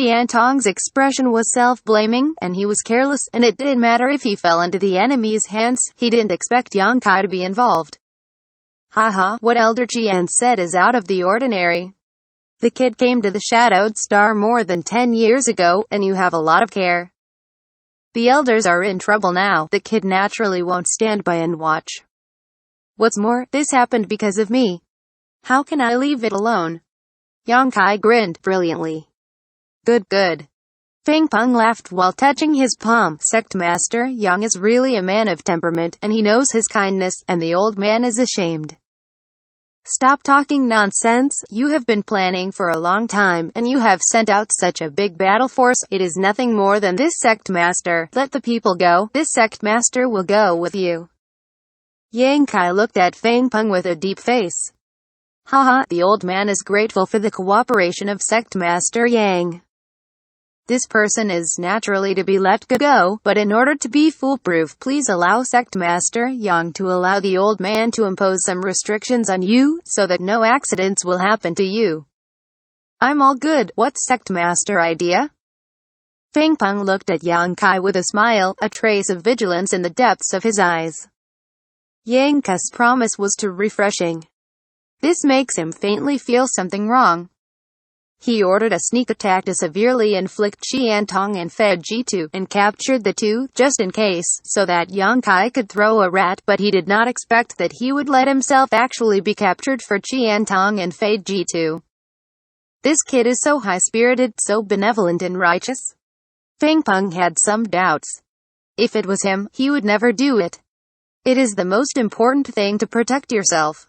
Xiantong's expression was self-blaming, and he was careless, and it didn't matter if he fell into the enemy's hands, he didn't expect Yang Kai to be involved. Haha, what Elder Qian said is out of the ordinary. The kid came to the Shadowed Star more than 10 years ago, and you have a lot of care. The elders are in trouble now. The kid naturally won't stand by and watch. What's more, this happened because of me. How can I leave it alone? Yang Kai grinned brilliantly. Good, good. Fang Peng laughed while touching his palm. Sect Master Yang is really a man of temperament, and he knows his kindness, and the old man is ashamed. Stop talking nonsense. You have been planning for a long time, and you have sent out such a big battle force. It is nothing more than this sect master. Let the people go. This sect master will go with you. Yang Kai looked at Fang Peng with a deep face. Haha, the old man is grateful for the cooperation of sect master Yang. This person is naturally to be let go, but in order to be foolproof, please allow Sect Master Yang to allow the old man to impose some restrictions on you, so that no accidents will happen to you. I'm all good. What's Sect Master idea? Fang Peng looked at Yang Kai with a smile, a trace of vigilance in the depths of his eyes. Yang Kai's promise was too refreshing. This makes him faintly feel something wrong. He ordered a sneak attack to severely inflict Xiantong and fed G2, and captured the two, just in case, so that Yang Kai could throw a rat, but he did not expect that he would let himself actually be captured for Xiantong and fed G2. This kid is so high-spirited, so benevolent and righteous. Fang Peng had some doubts. If it was him, he would never do it. It is the most important thing to protect yourself.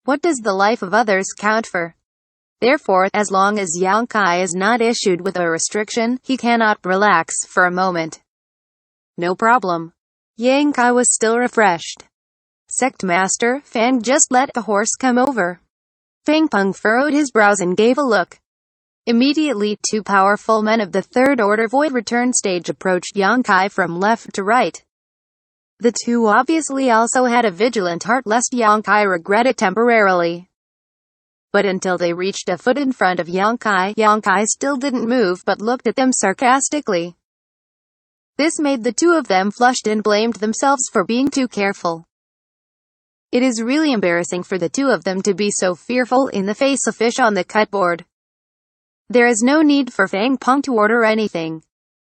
What does the life of others count for? Therefore, as long as Yang Kai is not issued with a restriction, he cannot relax for a moment. No problem. Yang Kai was still refreshed. Sect Master Fang, just let the horse come over. Fang Peng furrowed his brows and gave a look. Immediately, two powerful men of the Third Order Void Return stage approached Yang Kai from left to right. The two obviously also had a vigilant heart lest Yang Kai regret it temporarily. But until they reached a foot in front of Yang Kai still didn't move but looked at them sarcastically. This made the two of them flushed and blamed themselves for being too careful. It is really embarrassing for the two of them to be so fearful in the face of fish on the cutboard. There is no need for Fang Peng to order anything.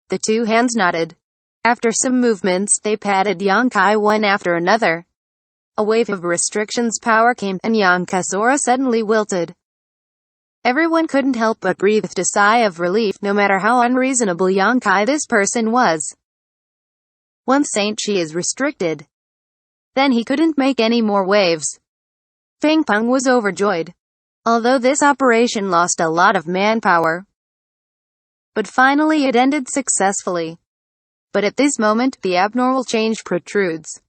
The two hands nodded. After some movements, they patted Yang Kai one after another. A wave of restrictions power came, and Yang Kai's aura suddenly wilted. Everyone couldn't help but breathe a sigh of relief, no matter how unreasonable Yang Kai this person was. Once Xianxia is restricted, then he couldn't make any more waves. Fang Peng was overjoyed. Although this operation lost a lot of manpower. But finally it ended successfully. But at this moment, the abnormal change protrudes.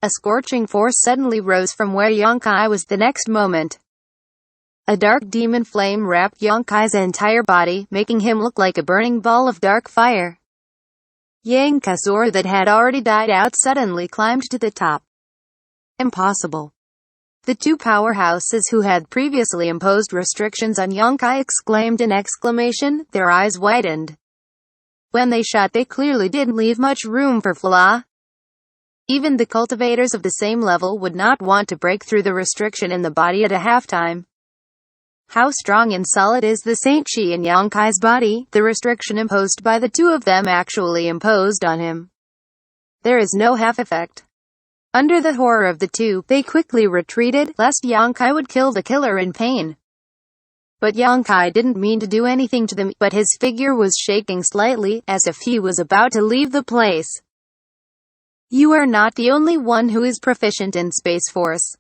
A scorching force suddenly rose from where Yang Kai was the next moment. A dark demon flame wrapped Yang Kai's entire body, making him look like a burning ball of dark fire. Yang Kai's aura that had already died out suddenly climbed to the top. Impossible. The two powerhouses who had previously imposed restrictions on Yang Kai exclaimed in exclamation, their eyes widened. When they shot, they clearly didn't leave much room for flaw. Even the cultivators of the same level would not want to break through the restriction in the body at a halftime. How strong and solid is the Xianxia in Yang Kai's body? The restriction imposed by the two of them actually imposed on him. There is no half effect. Under the horror of the two, they quickly retreated, lest Yang Kai would kill the killer in pain. But Yang Kai didn't mean to do anything to them, but his figure was shaking slightly, as if he was about to leave the place. You are not the only one who is proficient in Space Force.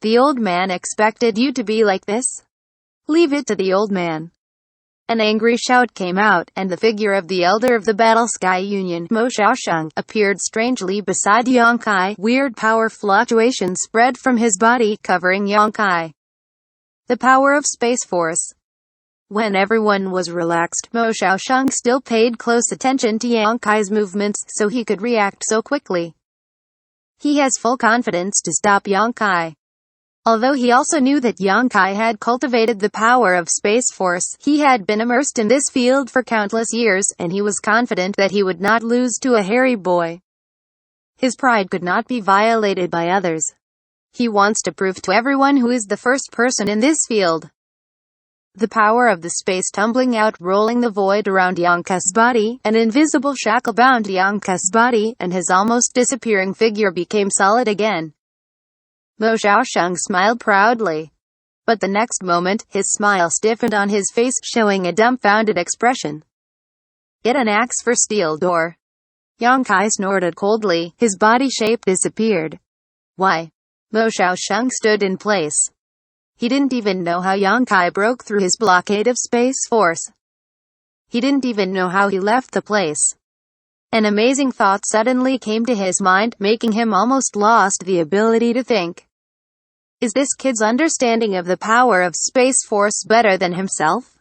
The old man expected you to be like this? Leave it to the old man. An angry shout came out, and the figure of the elder of the Battle Sky Union, Mo Xiaosheng, appeared strangely beside Yang Kai. Weird power fluctuations spread from his body, covering Yang Kai. The power of Space Force. When everyone was relaxed, Mo Xiaosheng still paid close attention to Yang Kai's movements, so he could react so quickly. He has full confidence to stop Yang Kai. Although he also knew that Yongkai had cultivated the power of Space Force, he had been immersed in this field for countless years, and he was confident that he would not lose to a hairy boy. His pride could not be violated by others. He wants to prove to everyone who is the first person in this field. The power of the space tumbling out, rolling the void around Yonkai's body, an invisible shackle bound Yonkai's body, and his almost disappearing figure became solid again. Mo Xiaosheng smiled proudly. But the next moment, his smile stiffened on his face, showing a dumbfounded expression. Get an axe for steel door. Yongkai snorted coldly, his body shape disappeared. Why? Mo Xiaosheng stood in place. He didn't even know how Yongkai broke through his blockade of Space Force. He didn't even know how he left the place. An amazing thought suddenly came to his mind, making him almost lost the ability to think. Is this kid's understanding of the power of Space Force better than himself?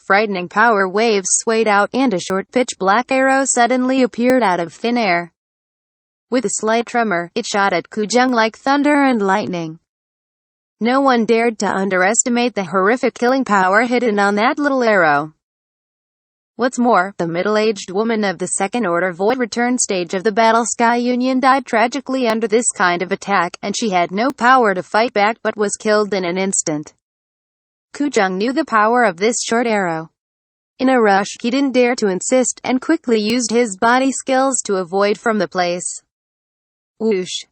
Frightening power waves swayed out, and a short pitch-black arrow suddenly appeared out of thin air. With a slight tremor, it shot at Kujang like thunder and lightning. No one dared to underestimate the horrific killing power hidden on that little arrow. What's more, the middle-aged woman of the Second Order Void Return stage of the Battle Sky Union died tragically under this kind of attack, and she had no power to fight back but was killed in an instant. Kujang knew the power of this short arrow. In a rush, he didn't dare to insist, and quickly used his body skills to avoid from the place. Whoosh!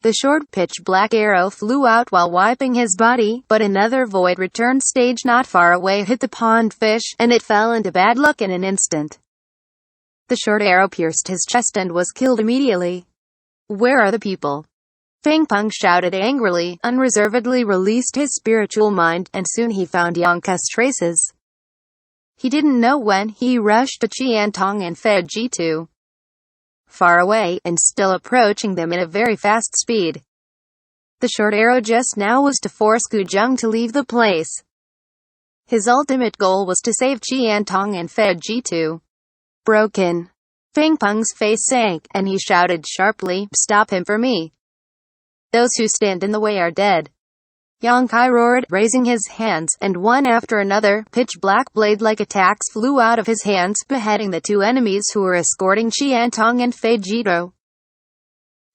The short pitch-black arrow flew out while wiping his body, but another Void Return stage not far away hit the pond fish, and it fell into bad luck in an instant. The short arrow pierced his chest and was killed immediately. Where are the people? Fang Peng shouted angrily, unreservedly released his spiritual mind, and soon he found Yonkai's traces. He didn't know when, he rushed to Qiantong and fed G2. Far away, and still approaching them at a very fast speed. The short arrow just now was to force Kujang to leave the place. His ultimate goal was to save Qiantong and fed G2. Broken. Fang Peng's face sank, and he shouted sharply, "Stop him for me. Those who stand in the way are dead." Yongkai roared, raising his hands, and one after another, pitch-black blade-like attacks flew out of his hands, beheading the two enemies who were escorting Qiantong and Fei Jito.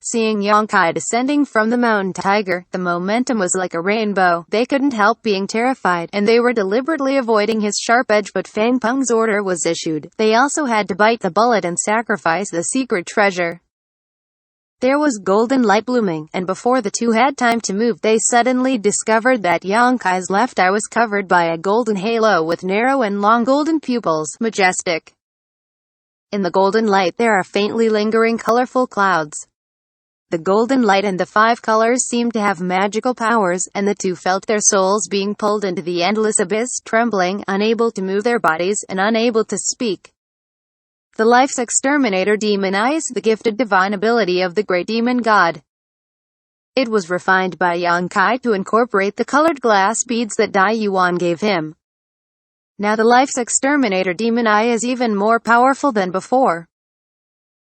Seeing Yongkai descending from the mountain tiger, the momentum was like a rainbow. They couldn't help being terrified, and they were deliberately avoiding his sharp edge, but Fang Peng's order was issued. They also had to bite the bullet and sacrifice the secret treasure. There was golden light blooming, and before the two had time to move, they suddenly discovered that Yonkai's left eye was covered by a golden halo with narrow and long golden pupils, majestic. In the golden light there are faintly lingering colorful clouds. The golden light and the five colors seemed to have magical powers, and the two felt their souls being pulled into the endless abyss, trembling, unable to move their bodies, and unable to speak. The life's exterminator demon eye is the gifted divine ability of the great demon god. It was refined by Yongkai to incorporate the colored glass beads that Dai Yuan gave him. Now the life's exterminator demon eye is even more powerful than before.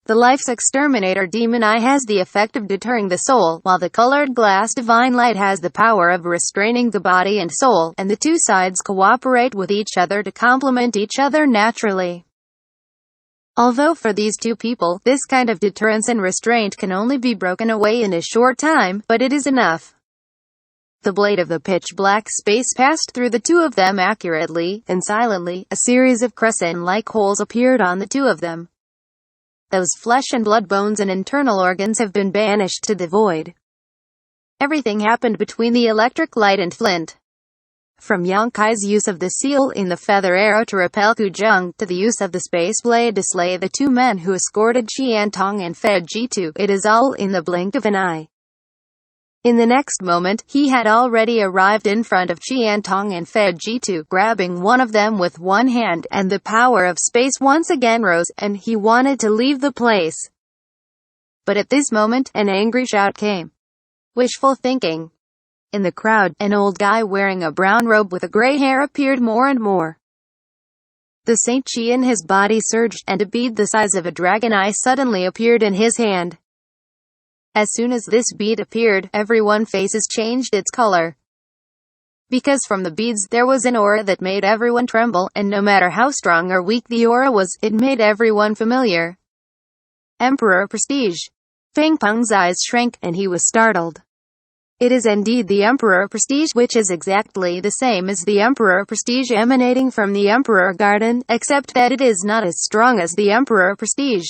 The life's exterminator demon eye has the effect of deterring the soul, while the colored glass divine light has the power of restraining the body and soul, and the two sides cooperate with each other to complement each other naturally. Although for these two people, this kind of deterrence and restraint can only be broken away in a short time, but it is enough. The blade of the pitch-black space passed through the two of them accurately, and silently, a series of crescent-like holes appeared on the two of them. Those flesh and blood, bones and internal organs have been banished to the void. Everything happened between the electric light and flint. From Yonkai's use of the seal in the feather arrow to repel Kujang, to the use of the space blade to slay the two men who escorted Qiantong and fed G2, it is all in the blink of an eye. In the next moment, he had already arrived in front of Qiantong and fed G2, grabbing one of them with one hand, and the power of space once again rose, and he wanted to leave the place. But at this moment, an angry shout came. Wishful thinking. In the crowd, an old guy wearing a brown robe with a gray hair appeared more and more. The Saint Chi in his body surged, and a bead the size of a dragon eye suddenly appeared in his hand. As soon as this bead appeared, everyone's faces changed its color. Because from the beads there was an aura that made everyone tremble, and no matter how strong or weak the aura was, it made everyone familiar. Emperor Prestige. Fang Peng's eyes shrank, and he was startled. It is indeed the Emperor Prestige, which is exactly the same as the Emperor Prestige emanating from the Emperor Garden, except that it is not as strong as the Emperor Prestige.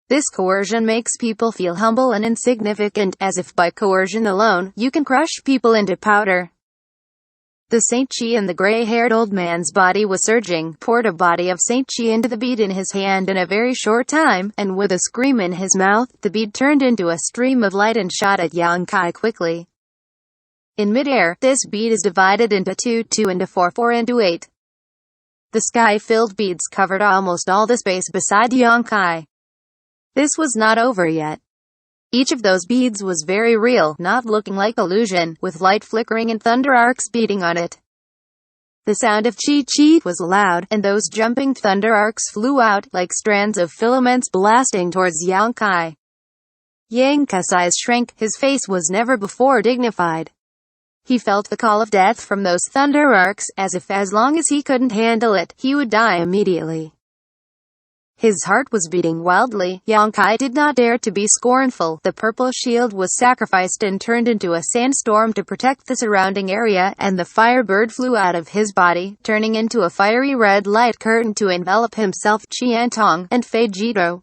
This coercion makes people feel humble and insignificant, as if by coercion alone, you can crush people into powder. The Saint Chi in the gray-haired old man's body was surging, poured a body of Saint Chi into the bead in his hand in a very short time, and with a scream in his mouth, the bead turned into a stream of light and shot at Xianxia quickly. In midair, this bead is divided into 2, 2 into 4, 4 into 8. The sky-filled beads covered almost all the space beside Xianxia. This was not over yet. Each of those beads was very real, not looking like illusion, with light flickering and thunder arcs beating on it. The sound of chi-chi was loud, and those jumping thunder arcs flew out, like strands of filaments blasting towards Xianxia. Xianxia's eyes shrank, his face was never before dignified. He felt the call of death from those thunder arcs, as if as long as he couldn't handle it, he would die immediately. His heart was beating wildly. Xianxia did not dare to be scornful. The purple shield was sacrificed and turned into a sandstorm to protect the surrounding area, and the Firebird flew out of his body, turning into a fiery red light curtain to envelop himself, Qiantong, and Fei Jito.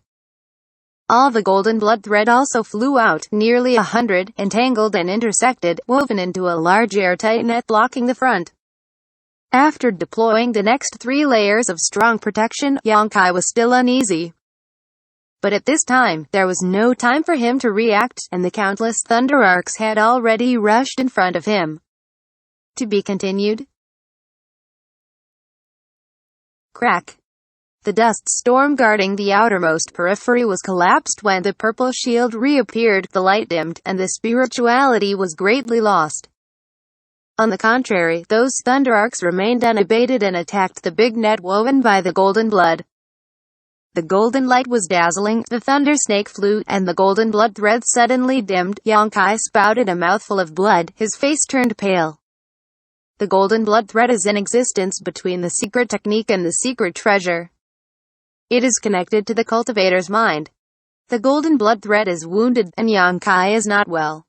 All the golden blood thread also flew out, nearly 100, entangled and intersected, woven into a large airtight net blocking the front. After deploying the next 3 layers of strong protection, Xianxia was still uneasy. But at this time, there was no time for him to react, and the countless thunder arcs had already rushed in front of him. To be continued. Crack. The dust storm guarding the outermost periphery was collapsed when the purple shield reappeared, the light dimmed, and the spirituality was greatly lost. On the contrary, those thunder arcs remained unabated and attacked the big net woven by the golden blood. The golden light was dazzling, the thunder snake flew, and the golden blood thread suddenly dimmed. Xianxia spouted a mouthful of blood, his face turned pale. The golden blood thread is in existence between the secret technique and the secret treasure. It is connected to the cultivator's mind. The golden blood thread is wounded, and Xianxia is not well.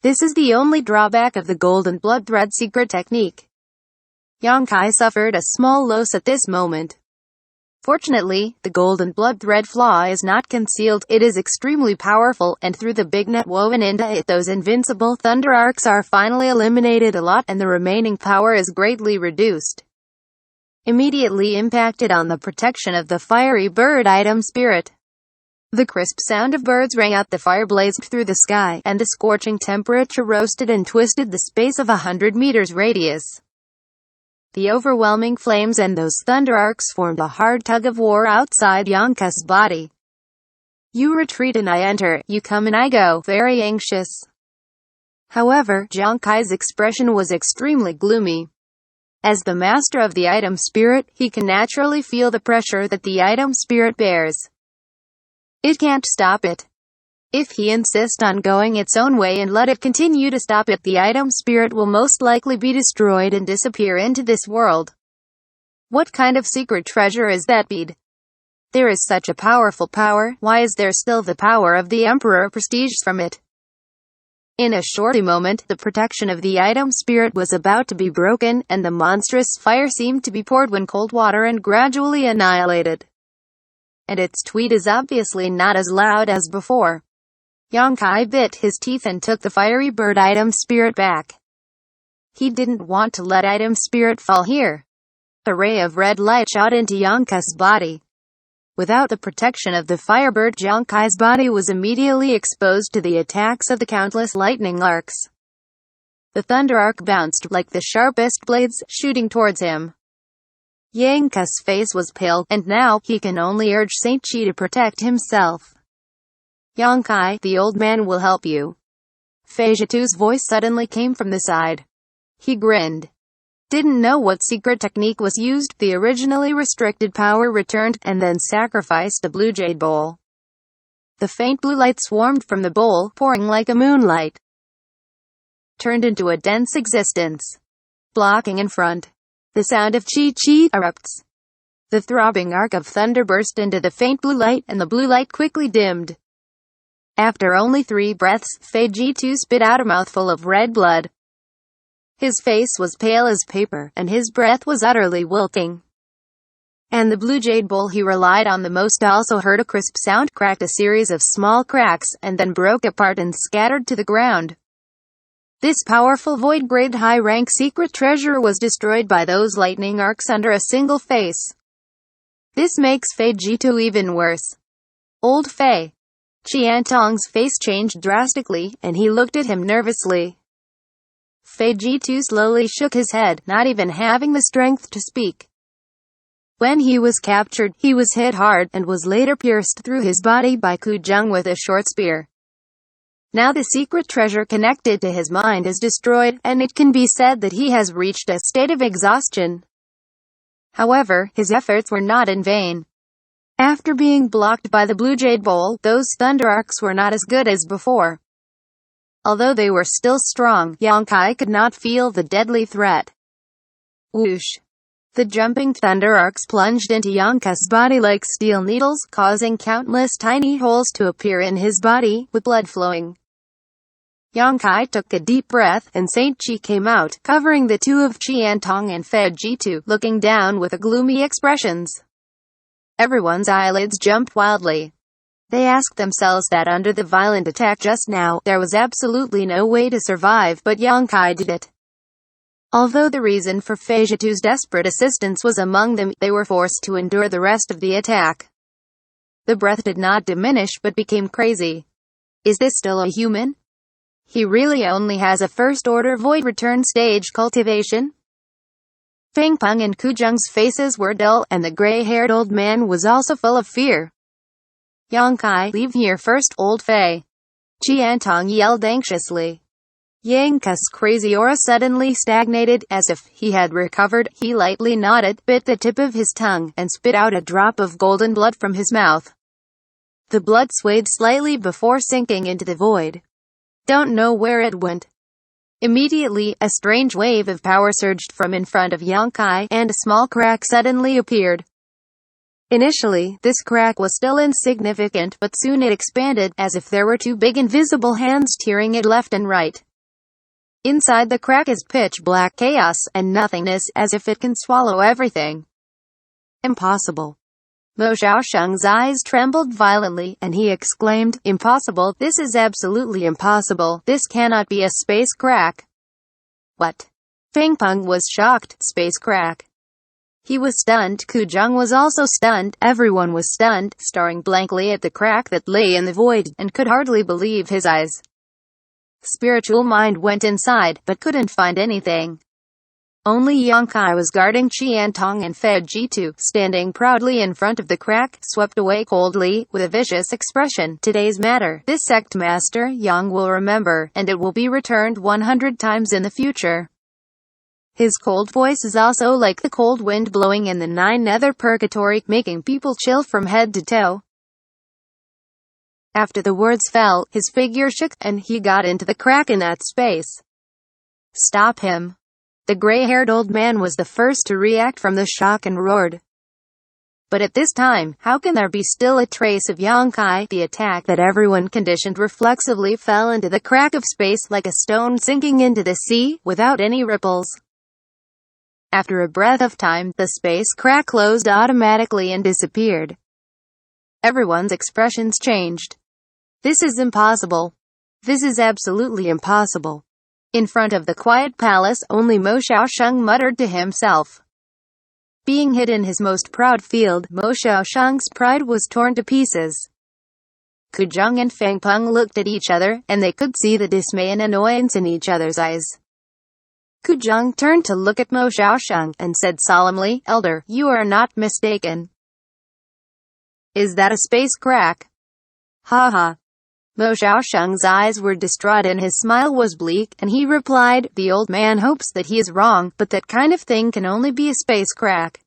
This is the only drawback of the golden blood thread secret technique. Xianxia suffered a small loss at this moment. Fortunately, the golden blood thread flaw is not concealed, it is extremely powerful, and through the big net woven into it, those invincible thunder arcs are finally eliminated a lot, and the remaining power is greatly reduced. Immediately impacted on the protection of the fiery bird item spirit. The crisp sound of birds rang out, the fire blazed through the sky, and the scorching temperature roasted and twisted the space of 100 meters radius. The overwhelming flames and those thunder arcs formed a hard tug-of-war outside Xianxia's body. You retreat and I enter, you come and I go, very anxious. However, Xianxia's expression was extremely gloomy. As the master of the item spirit, he can naturally feel the pressure that the item spirit bears. It can't stop it. If he insists on going its own way and let it continue to stop it, the item spirit will most likely be destroyed and disappear into this world. What kind of secret treasure is that bead? There is such a powerful power, why is there still the power of the Emperor Prestige from it? In a short moment, the protection of the item spirit was about to be broken, and the monstrous fire seemed to be poured when cold water and gradually annihilated. And its tweet is obviously not as loud as before. Xianxia bit his teeth and took the fiery bird item spirit back. He didn't want to let item spirit fall here. A ray of red light shot into Xianxia's body. Without the protection of the Firebird, Xianxia's body was immediately exposed to the attacks of the countless lightning arcs. The thunder arc bounced like the sharpest blades, shooting towards him. Xianxia's face was pale, and now, he can only urge Saint Chi to protect himself. Xianxia, the old man will help you. Fei Jitu's voice suddenly came from the side. He grinned. Didn't know what secret technique was used, the originally restricted power returned, and then sacrificed a blue jade bowl. The faint blue light swarmed from the bowl, pouring like a moonlight, turned into a dense existence, blocking in front. The sound of chi-chi erupts. The throbbing arc of thunder burst into the faint blue light, and the blue light quickly dimmed. After only 3 breaths, Fei Jitu spit out a mouthful of red blood. His face was pale as paper, and his breath was utterly wilting. And the blue jade bowl he relied on the most also heard a crisp sound, cracked a series of small cracks, and then broke apart and scattered to the ground. This powerful void-grade high-rank secret treasure was destroyed by those lightning arcs under a single face. This makes Fei Jitu even worse. Old Fei. Qiantong's face changed drastically, and he looked at him nervously. Fei Jitu slowly shook his head, not even having the strength to speak. When he was captured, he was hit hard, and was later pierced through his body by Ku Zheng with a short spear. Now the secret treasure connected to his mind is destroyed, and it can be said that he has reached a state of exhaustion. However, his efforts were not in vain. After being blocked by the blue jade bowl, those thunder arcs were not as good as before. Although they were still strong, Yangkai could not feel the deadly threat. Whoosh! The jumping thunder arcs plunged into Yangkai's body like steel needles, causing countless tiny holes to appear in his body, with blood flowing. Yangkai took a deep breath, and Saint Chi came out, covering the two of Qiantong and Fei Jitu, looking down with a gloomy expressions. Everyone's eyelids jumped wildly. They asked themselves that under the violent attack just now, there was absolutely no way to survive, but Yangkai did it. Although the reason for Fei Jitu's desperate assistance was among them, they were forced to endure the rest of the attack. The breath did not diminish, but became crazy. Is this still a human? He really only has a first-order void return stage cultivation? Fang Peng and Ku Zheng's faces were dull, and the gray-haired old man was also full of fear. Yangkai, leave here first, old Fei. Qiantong yelled anxiously. Yangkai's crazy aura suddenly stagnated, as if he had recovered. He lightly nodded, bit the tip of his tongue, and spit out a drop of golden blood from his mouth. The blood swayed slightly before sinking into the void. Don't know where it went. Immediately, a strange wave of power surged from in front of Yangkai, and a small crack suddenly appeared. Initially, this crack was still insignificant, but soon it expanded, as if there were 2 big invisible hands tearing it left and right. Inside the crack is pitch-black chaos, and nothingness, as if it can swallow everything. Impossible. Mo Xiaosheng's eyes trembled violently, and he exclaimed, "Impossible, this is absolutely impossible, this cannot be a space crack." What? Fang Peng was shocked. Space crack. He was stunned. Ku Zheng was also stunned. Everyone was stunned, staring blankly at the crack that lay in the void, and could hardly believe his eyes. Spiritual mind went inside, but couldn't find anything. Only Yangkai was guarding Qiantong and Fei Jitu, standing proudly in front of the crack, swept away coldly, with a vicious expression. Today's matter, this sect master, Yang will remember, and it will be returned 100 times in the future. His cold voice is also like the cold wind blowing in the Nine Nether Purgatory, making people chill from head to toe. After the words fell, his figure shook, and he got into the crack in that space. Stop him. The gray-haired old man was the first to react from the shock and roared. But at this time, how can there be still a trace of Yangkai? The attack that everyone conditioned reflexively fell into the crack of space like a stone sinking into the sea, without any ripples. After a breath of time, the space crack closed automatically and disappeared. Everyone's expressions changed. This is impossible. This is absolutely impossible. In front of the quiet palace, only Mo Xiaosheng muttered to himself. Being hit in his most proud field, Mo Xiaosheng's pride was torn to pieces. Ku Zheng and Fang Peng looked at each other, and they could see the dismay and annoyance in each other's eyes. Ku Zheng turned to look at Mo Xiaosheng, and said solemnly, "Elder, you are not mistaken. Is that a space crack?" Ha ha. Mo Xiaosheng's eyes were distraught and his smile was bleak, and he replied, "The old man hopes that he is wrong, but that kind of thing can only be a space crack."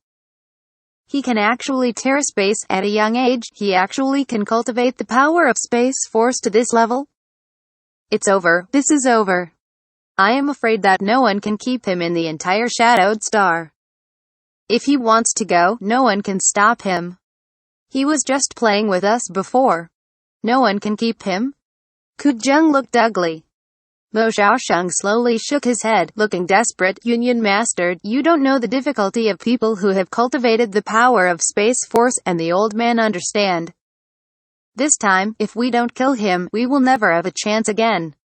He can actually tear space at a young age. He actually can cultivate the power of space force to this level. It's over. This is over. I am afraid that no one can keep him in the entire Shadowed Star. If he wants to go, no one can stop him. He was just playing with us before. No one can keep him. Ku Zheng looked ugly. Mo Xiaosheng slowly shook his head, looking desperate. Union Master, you don't know the difficulty of people who have cultivated the power of space force, and the old man understand. This time, if we don't kill him, we will never have a chance again.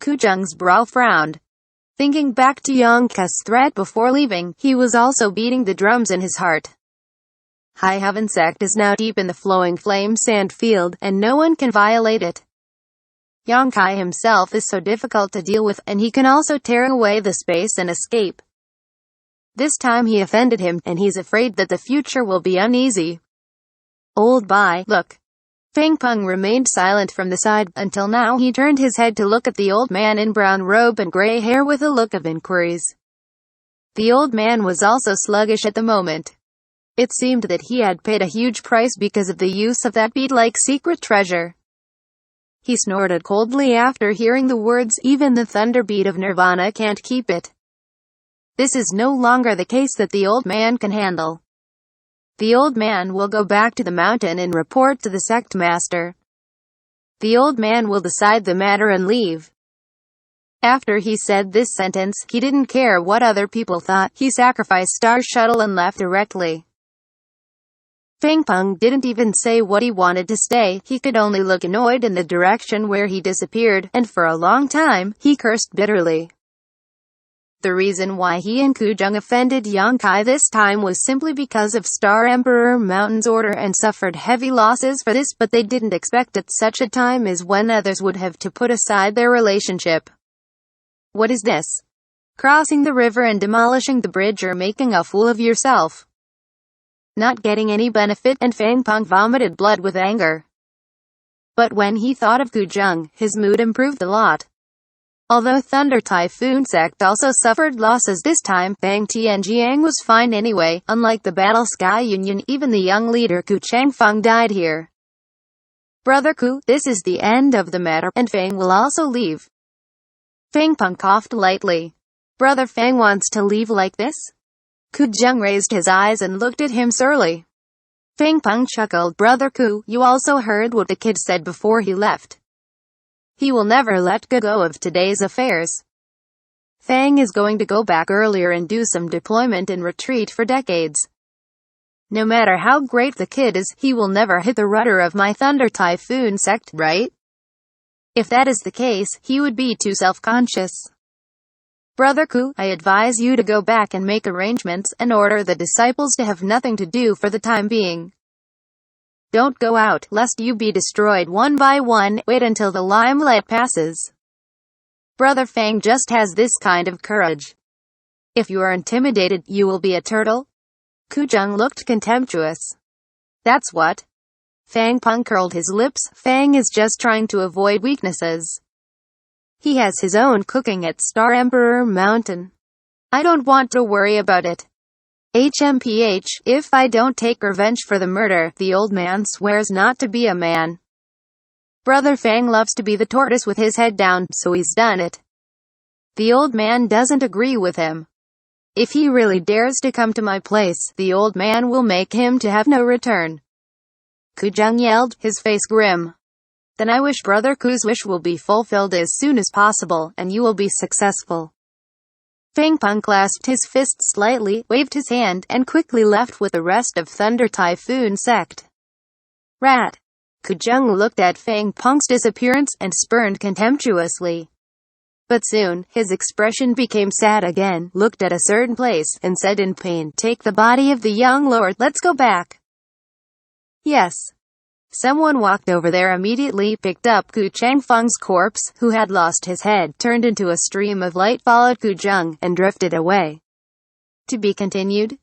Ku Zheng's brow frowned. Thinking back to Xianxia's threat before leaving, he was also beating the drums in his heart. High Heaven Sect is now deep in the flowing flame sand field, and no one can violate it. Xianxia himself is so difficult to deal with, and he can also tear away the space and escape. This time he offended him, and he's afraid that the future will be uneasy. Old Bai, look. Fang Peng remained silent from the side, until now he turned his head to look at the old man in brown robe and gray hair with a look of inquiries. The old man was also sluggish at the moment. It seemed that he had paid a huge price because of the use of that bead-like secret treasure. He snorted coldly after hearing the words, even the thunder bead of Nirvana can't keep it. This is no longer the case that the old man can handle. The old man will go back to the mountain and report to the sect master. The old man will decide the matter and leave. After he said this sentence, he didn't care what other people thought. He sacrificed Star Shuttle and left directly. Fang Peng didn't even say what he wanted to say. He could only look annoyed in the direction where he disappeared, and for a long time, he cursed bitterly. The reason why he and Ku Zheng offended Xianxia this time was simply because of Star Emperor Mountain's order and suffered heavy losses for this, but they didn't expect at such a time as when others would have to put aside their relationship. What is this? Crossing the river and demolishing the bridge or making a fool of yourself? Not getting any benefit, and Fang Peng vomited blood with anger. But when he thought of Ku Zheng, his mood improved a lot. Although Thunder Typhoon Sect also suffered losses this time, Fang Tianjiang was fine anyway. Unlike the Battle Sky Union, even the young leader Ku Changfeng died here. Brother Ku, this is the end of the matter, and Fang will also leave. Fang Peng coughed lightly. Brother Fang wants to leave like this? Ku Zheng raised his eyes and looked at him surly. Fang Peng chuckled. Brother Ku, you also heard what the kid said before he left. He will never let go of today's affairs. Fang is going to go back earlier and do some deployment and retreat for decades. No matter how great the kid is, he will never hit the rudder of my Thunder Typhoon Sect, right? If that is the case, he would be too self-conscious. Brother Ku, I advise you to go back and make arrangements, and order the disciples to have nothing to do for the time being. Don't go out, lest you be destroyed one by one. Wait until the limelight passes. Brother Fang just has this kind of courage. If you are intimidated, you will be a turtle? Ku Zheng looked contemptuous. That's what? Fang Peng curled his lips. Fang is just trying to avoid weaknesses. He has his own cooking at Star Emperor Mountain. I don't want to worry about it. HMPH, if I don't take revenge for the murder, the old man swears not to be a man. Brother Fang loves to be the tortoise with his head down, so he's done it. The old man doesn't agree with him. If he really dares to come to my place, the old man will make him to have no return. Ku Zheng yelled, his face grim. Then I wish Brother Ku's wish will be fulfilled as soon as possible, and you will be successful. Fang Peng clasped his fist slightly, waved his hand, and quickly left with the rest of Thunder Typhoon Sect. Rat. Ku Zheng looked at Fang Peng's disappearance, and spurned contemptuously. But soon, his expression became sad again, looked at a certain place, and said in pain, take the body of the young lord, let's go back. Yes. Someone walked over there immediately, picked up Ku Changfeng's corpse, who had lost his head, turned into a stream of light, followed Ku Zheng, and drifted away. To be continued.